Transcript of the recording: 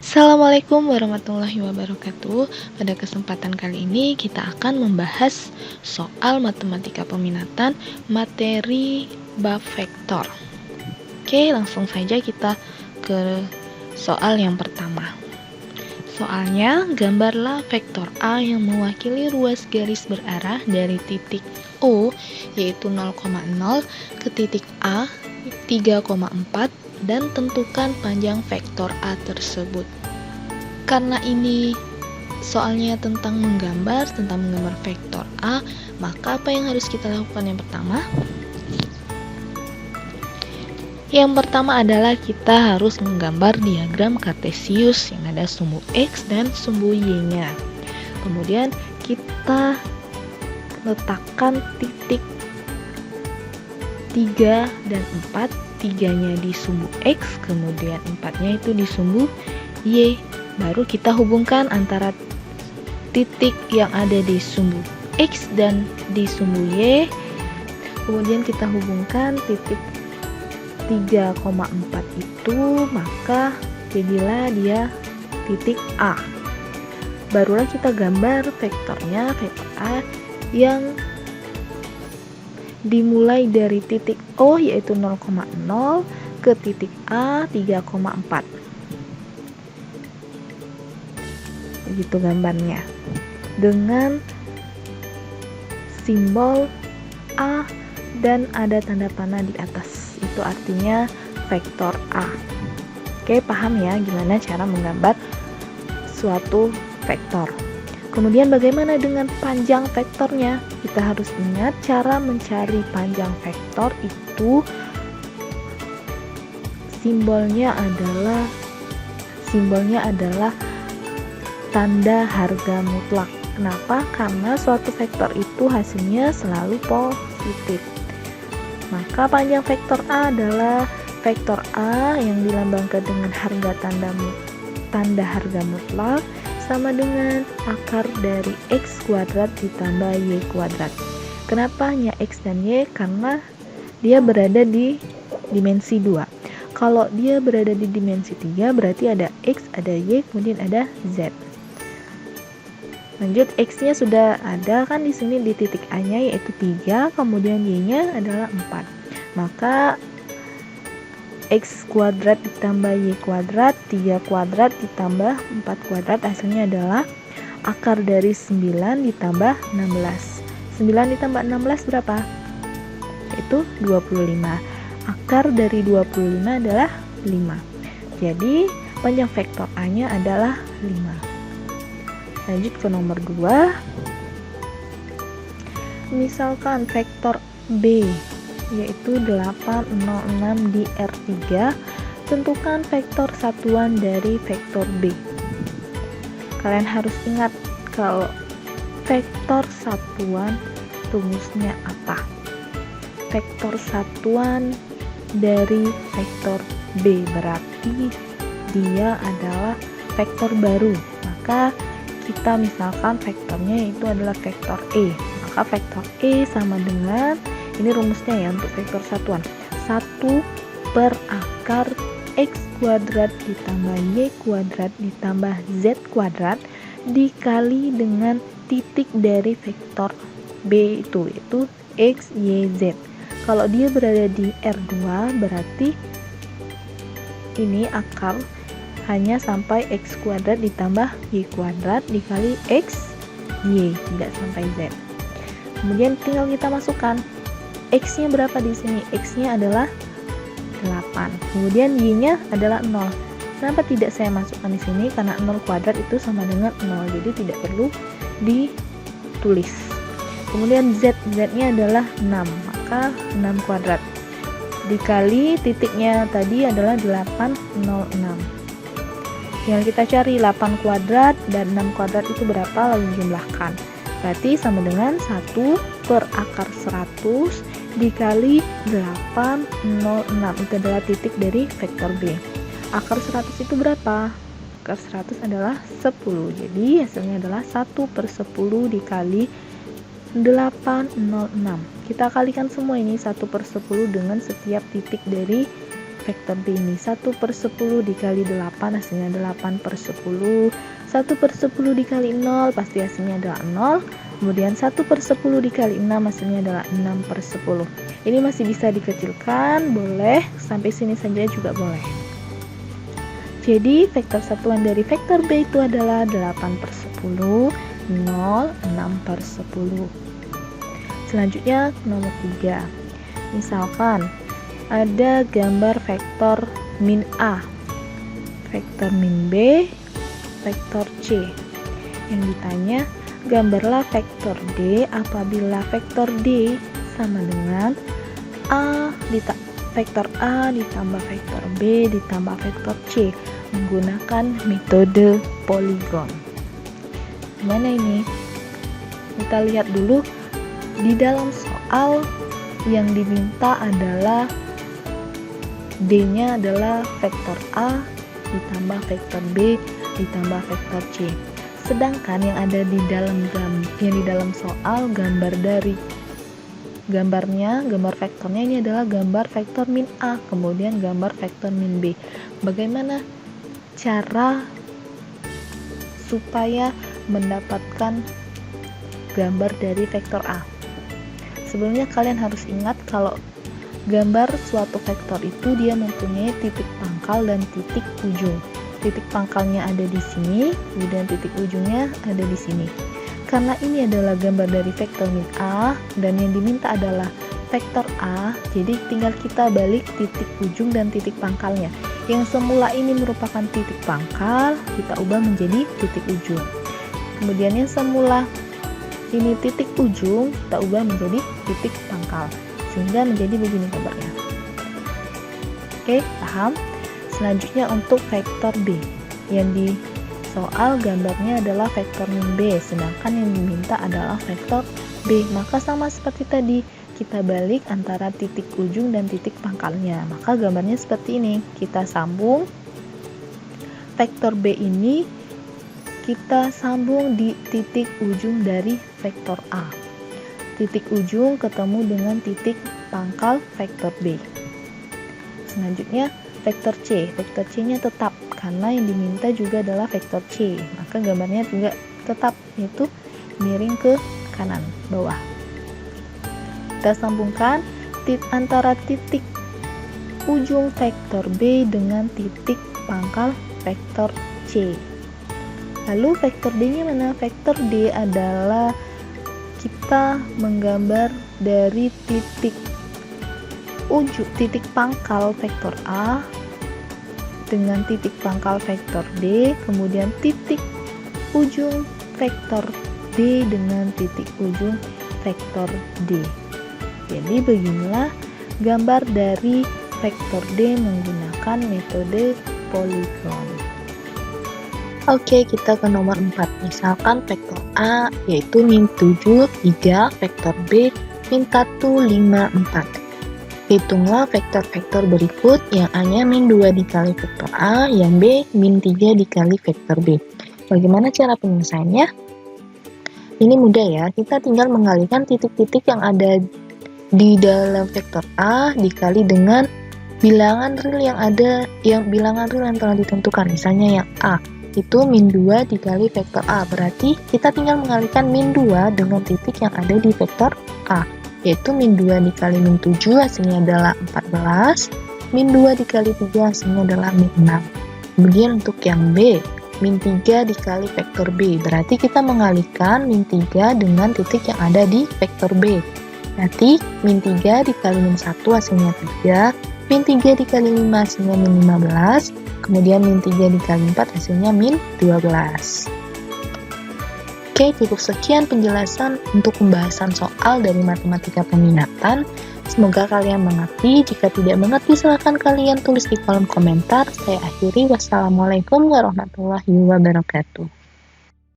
Assalamualaikum warahmatullahi wabarakatuh. Pada kesempatan kali ini kita akan membahas soal matematika peminatan materi bab vektor. Oke, langsung saja kita ke soal yang pertama. Soalnya, gambarlah vektor A yang mewakili ruas garis berarah dari titik O yaitu 0,0 ke titik A 3,4 dan tentukan panjang vektor A tersebut. Karena ini soalnya tentang menggambar vektor A, maka apa yang harus kita lakukan yang pertama? Yang pertama adalah kita harus menggambar diagram kartesius yang ada sumbu X dan sumbu Y-nya. Kemudian kita letakkan titik 3 dan 4, 3-nya di sumbu X, kemudian 4-nya itu di sumbu Y. Baru kita hubungkan antara titik yang ada di sumbu X dan di sumbu Y. Kemudian kita hubungkan titik 3,4 itu, maka jadilah dia titik A. Barulah kita gambar vektornya, vektor A yang dimulai dari titik O yaitu 0,0 ke titik A 3,4. Begitu gambarnya. Dengan simbol A dan ada tanda panah di atas. Itu artinya vektor A. Oke, paham ya gimana cara menggambar suatu vektor. Kemudian bagaimana dengan panjang vektornya? Kita harus ingat cara mencari panjang vektor itu simbolnya adalah tanda harga mutlak. Kenapa? Karena suatu vektor itu hasilnya selalu positif. Maka panjang vektor A adalah vektor A yang dilambangkan dengan tanda harga mutlak sama dengan akar dari X kuadrat ditambah Y kuadrat. Kenapa hanya X dan Y? Karena dia berada di dimensi 2. Kalau dia berada di dimensi 3 berarti ada X, ada Y, kemudian ada Z. Lanjut, X-nya sudah ada kan di sini di titik A-nya yaitu 3, kemudian Y-nya adalah 4. Maka X kuadrat ditambah Y kuadrat, 3 kuadrat ditambah 4 kuadrat, hasilnya adalah akar dari 9 ditambah 16. 9 ditambah 16 berapa? Itu 25. Akar dari 25 adalah 5. Jadi panjang vektor A-nya adalah 5. Lanjut ke nomor 2. Misalkan vektor B yaitu 806 di R3, tentukan vektor satuan dari vektor B. Kalian harus ingat kalau vektor satuan rumusnya apa? Vektor satuan dari vektor B berarti dia adalah vektor baru. Maka kita misalkan vektornya itu adalah vektor E. Maka vektor E sama dengan, ini rumusnya ya untuk vektor satuan, 1 per akar X kuadrat ditambah Y kuadrat ditambah Z kuadrat dikali dengan titik dari vektor B itu X, Y, Z. Kalau dia berada di R2 berarti ini akar hanya sampai X kuadrat ditambah Y kuadrat dikali X, Y, tidak sampai Z. Kemudian tinggal kita masukkan X-nya berapa di sini? X-nya adalah 8. Kemudian Y-nya adalah 0. Kenapa tidak saya masukkan di sini? Karena 0 kuadrat itu sama dengan 0. Jadi tidak perlu ditulis. Kemudian Z-nya adalah 6. Maka 6 kuadrat dikali titiknya tadi adalah 806. Yang kita cari 8 kuadrat dan 6 kuadrat itu berapa? Lalu jumlahkan. Berarti sama dengan 1 per akar 100 dikali 806. Itu adalah titik dari vektor B. Akar 100 itu berapa? Akar 100 adalah 10. Jadi hasilnya adalah 1 per 10 dikali 806. Kita kalikan semua ini 1 per 10 dengan setiap titik dari vektor B ini? 1/10 dikali 8 hasilnya 8/10. 1/10 dikali 0 pasti hasilnya adalah 0. Kemudian 1/10 dikali 6 hasilnya adalah 6/10. Ini masih bisa dikecilkan, boleh. Sampai sini saja juga boleh. Jadi vektor satuan dari vektor B itu adalah 8/10, 0, 6/10. Selanjutnya nomor 3. Misalkan ada gambar vektor min A, vektor min B, vektor C. Yang ditanya, gambarlah vektor D apabila vektor D sama dengan vektor A ditambah vektor B ditambah vektor C menggunakan metode poligon. Gimana ini? Kita lihat dulu di dalam soal yang diminta adalah D-nya adalah vektor A ditambah vektor B ditambah vektor C. Sedangkan yang ada di dalam soal gambar vektornya ini adalah gambar vektor min A, kemudian gambar vektor min B. Bagaimana cara supaya mendapatkan gambar dari vektor A? Sebelumnya kalian harus ingat kalau gambar suatu vektor itu dia mempunyai titik pangkal dan titik ujung. Titik pangkalnya ada di sini, kemudian titik ujungnya ada di sini. Karena ini adalah gambar dari vektor min A dan yang diminta adalah vektor A, jadi tinggal kita balik titik ujung dan titik pangkalnya. Yang semula ini merupakan titik pangkal, kita ubah menjadi titik ujung. Kemudian yang semula ini titik ujung, kita ubah menjadi titik pangkal, sehingga menjadi begini gambarnya. Oke, paham? Selanjutnya untuk vektor B, yang di soal gambarnya adalah vektor min B, sedangkan yang diminta adalah vektor B. Maka sama seperti tadi, kita balik antara titik ujung dan titik pangkalnya. Maka gambarnya seperti ini. Kita sambung vektor B ini, kita sambung di titik ujung dari vektor A. Titik ujung ketemu dengan titik pangkal vektor B. Selanjutnya vektor C. Vektor C-nya tetap karena yang diminta juga adalah vektor C. Maka gambarnya juga tetap, yaitu miring ke kanan bawah. Kita sambungkan antara titik ujung vektor B dengan titik pangkal vektor C. Lalu vektor D-nya mana? Vektor D adalah kita menggambar dari titik pangkal vektor A dengan titik pangkal vektor D, kemudian titik ujung vektor D dengan titik ujung vektor D. Jadi beginilah gambar dari vektor D menggunakan metode poligon. Oke, kita ke nomor 4. Misalkan vektor A yaitu min 7, 3, vektor B min 1, 5, 4. Hitunglah vektor-vektor berikut yang A-nya min 2 dikali vektor A, yang B min 3 dikali vektor B. Bagaimana cara penyelesaiannya? Ini mudah ya, kita tinggal mengalihkan titik-titik yang ada di dalam vektor A dikali dengan bilangan real yang telah ditentukan. Misalnya yang A itu min 2 dikali vektor A, berarti kita tinggal mengalihkan min 2 dengan titik yang ada di vektor A, yaitu min 2 dikali min 7 hasilnya adalah 14, min 2 dikali 3 hasilnya adalah min 6. Kemudian untuk yang B, min 3 dikali vektor B, berarti kita mengalihkan min 3 dengan titik yang ada di vektor B. Berarti min 3 dikali min 1 hasilnya 3, min 3 dikali 5 hasilnya min 15, kemudian min 3 dikali 4 hasilnya min 12. Oke, cukup sekian penjelasan untuk pembahasan soal dari matematika peminatan. Semoga kalian mengerti. Jika tidak mengerti, silahkan kalian tulis di kolom komentar. Saya akhiri. Wassalamualaikum warahmatullahi wabarakatuh.